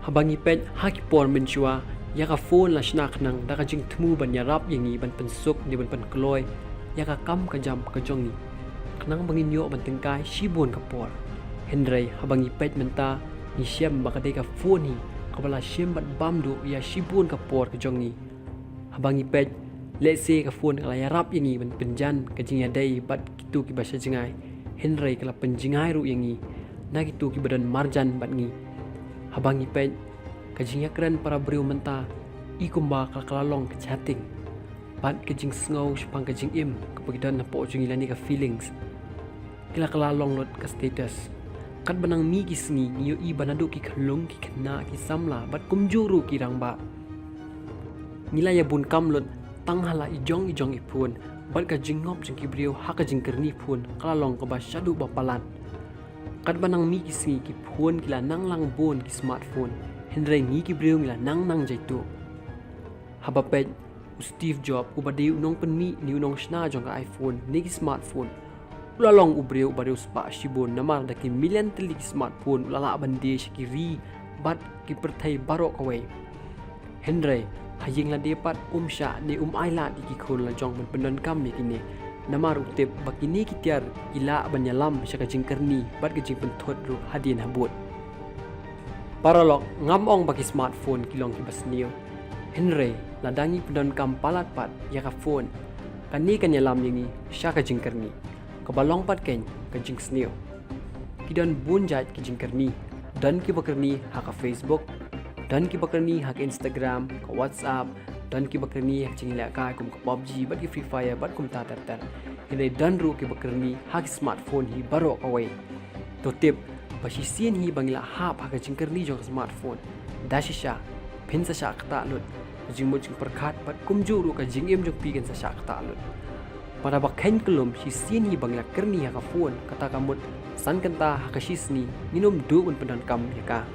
Habangi pet haki por menchua yaka phone la shnak nang daka jing tmu ban yarap yangi ban pensuk ni ban pan kloy yaka kam ka jam ka jongi kanang bangin yo ban tengkai shibon ka por Henry habangi pet menta ni shem bakade ka phone hi kabala shem bat bamdu ya shibon ka por ka jongi habangi pet let's say ka phone kala yarap yangi ban penjan ka jing yadai bat kitu ki basha jingai Henry kala penjingai ru yangi na kitu ki badan marjan bat ngi habangi pet kajing yakran para beriu menta ikumba kalalong ke chatting bat kajing sngau shapang kajing im kepagidan na po jing ilani ka feelings kila kalalong lot ka status kat banang mi ki sngi niyo i banadu ki khalung ki khna ki samla bat kumjuru ki rangba nila ya bun kamlot tanghala ijong ipun bat kajing ngop jing ki beriu ha kajing kerni pun kalalong ka ba shadu ba palan kat banang mi ki sngi ki phone kila nang lang bon ki smartphone Henry ngi ki beriu ngila nang jaitu habapet Steve Jobs ubadi unong penmi ni unong shna jong ka iPhone ni ki smartphone ulalong ubreu bariu spa shibon namar daki million teli ki smartphone ulala bande shikiri bat ki perthai barok away Henry haying la depat sha ni aila di ki khon la jong benon kam ni kini namar utep bakini ki tiar ila banyalam shaka jingkyrni bat ki jing penthot ru hadin habut Paralog ngamong bagi smartphone kilong ki basniu Henry ladangi pedon kam palat pat yaka phone kani kanyalam yangi shaka jingkyrni kabalong pat ken ka jing sniu kidon bunjat ki jingkyrni dan ki bakerni haka Facebook dan ki bakerni haka Instagram ka WhatsApp dan ki bakerni hak jingla ka kum ka PUBG bat ki Free Fire bat kum ta Henry dan ru ki bakerni hak smartphone hi barok away to tip Pasisian hi bangila hap haka jingkyrni jong smartphone dashisha pin sa syak ta lut jing mo jing perkhat pat kumjuru ka jing em jong pigen sa syak ta lut pada bakhen kelum sisian hi bangila kerni haka phone kata kamut san kanta haka shisni minum du un pedan kam yaka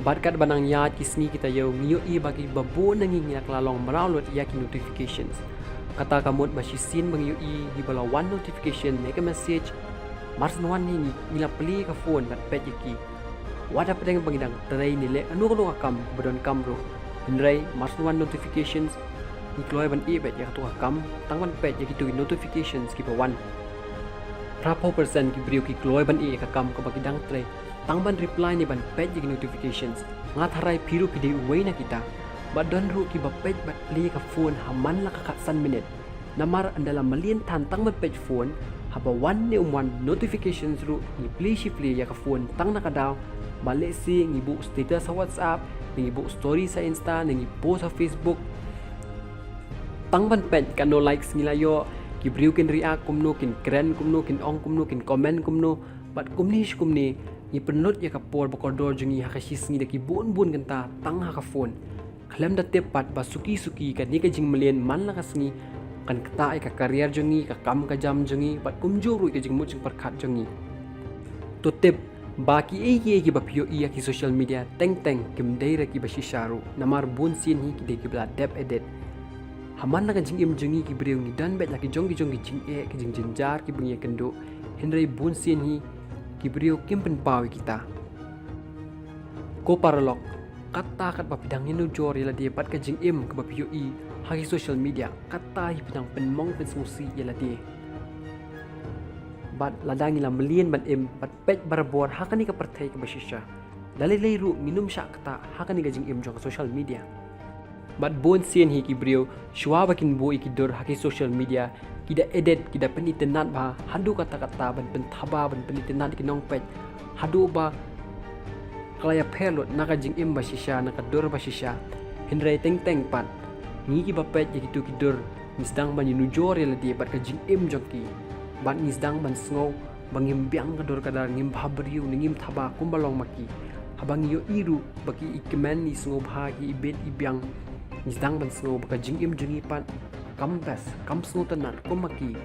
barkat banang yat kisni kita yo ngiyo i bagi babo nanging yak lalong marawlut yaki notifications kata kamut basisian bangiyo i hi bala one notification make a message Marsan wan ni nila peli ka phone bat pet yaki wada pedang bangidang terai nile anu ko kam bedon kam ro Henry marsan wan notifications ni kloy ban e bet yak tu kam tangwan pet yaki tu notifications ki wan prapo persen ki brio ki kloy ban e ka kam ka bagidang terai tangban reply ni ban pet yaki notifications ngatharai piru ki dei uway na kita badon ru ki ba pet bat peli ka phone haman la ka san minute namar andala malien tan tangban pet phone haba one notifications ru ni play shifli ya ka phone tang nakadaw balik si ngibu status sa WhatsApp ngibu story sa Insta ngi post sa Facebook tang ban pet kano likes ngilayo ki briu kin react kumno kin kren kumno kin ong kumno kin comment kumno bat kumni ni penut ya ka por bokodor jungi hakasis ngi daki bun ganta tang ha ka phone khlem da tepat basuki kan ni ka jing melian man la kasngi kan kata ka karier jongi ka kam ka jam jongi bat kumjuru ke jing mucing perkhat jongi to tip baki ki bapio iya ki social media teng kim deira ki bashisharu namar bun sin hi ki de ki bla dep edit haman na jing im jongi ki breu ni dan bet la ki jongi jing ki jing jinjar ki bungi kendo Henry bun sin hi ki breu kim pen pawi kita ko paralog kata kat bapidang inu jor ila dia pat ka jing im ke bapio i hagi social media kata hi pinang penmong pensmusi yala dia bat ladangi la melien ban im bat pet barbor hakani ka perthai ka bashisha lalai ru minum syak kata hakani ka jing im jong social media bat bon sien hi ki brio shwa bakin bo ikidor hagi social media kida edit kida penitenat ba hadu kata-kata ban penthaba ban penitenat ki nong pet hadu ba kalaya pelot naka jing im bashisha naka dor bashisha Henry teng pat ngi ki bapet ya gitu kidur nisdang ban yunujor ya ladi bat ka jing im joki bat nisdang ban sngo bangim biang kador kadar ngim bhabriu ngim thaba kumbalong maki habang yo iru baki ikmen ni sngo bhagi ibet ibyang nisdang ban sngo baka jing im jungi pat kambas kam sngo tanan kumaki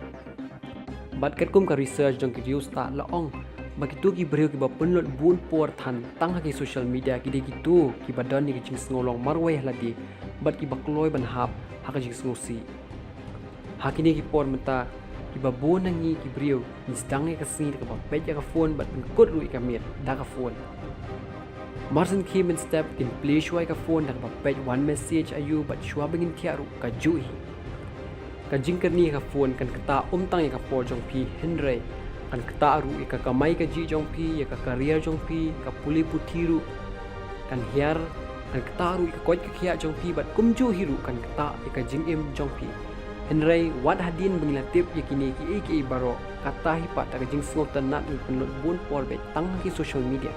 bat kat kum ka research jong ki ta laong bagi tu ki beriu ki bapenlot bun por than tang haki social media ki de gitu ki badan ni ki jing sngo long marwai ladi bat ki bakloy ban hap haka jing sngosi hakini ki por menta ki babon nangi ki brio ni sedang ka sini ka pet ka phone bat kut ru ikamir da ka phone Marsan Kim step in play shwai ka phone dan papej one message ayu bat shwa bengin tiaru ka juhi. Ka jingkyrni ka phone kan kata tang ka por jong pi Henry kan kata aru ka kamai ka ji jong pi ya ka career jong pi ka puli putiru kan hiar kan kata aru ka koi ka khia jong pi bat kumju hiru kan kata ka jingim jong pi. Henry wat hadin benglatip yakini ki baro kata hipat ka jing sngop tanat ni penut bun por bet tang ki social media.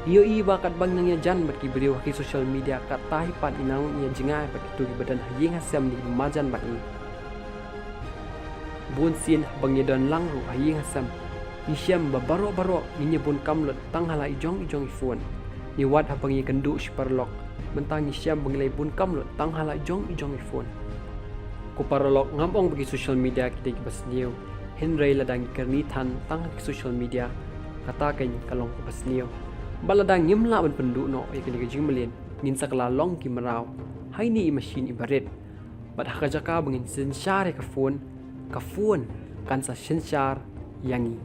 Iyo iba kat bang nang ya jan bat ki beriu ki social media kata hipat inau ya jingai bat tu ki badan haying hasam ni majan bat ni. Bun sin bang ya dan langru haying hasam. Ni syam baro ni bun kamlot tang hala ijong phone. Ni wat habang ya kendu sparlok mentang ni syam benglai bun kamlot tang hala ijong phone. Ko paralok ngambong bagi social media kita kibas niyo Henry ladang kerni tan tang social media kata kan kalong kibas niyo baladang ngimla ban pendu no ay kini kajing melin ngin sakala long ki maraw hay ni machine ibaret bat hakajaka bangin sensar ka phone kan sa sensar yangi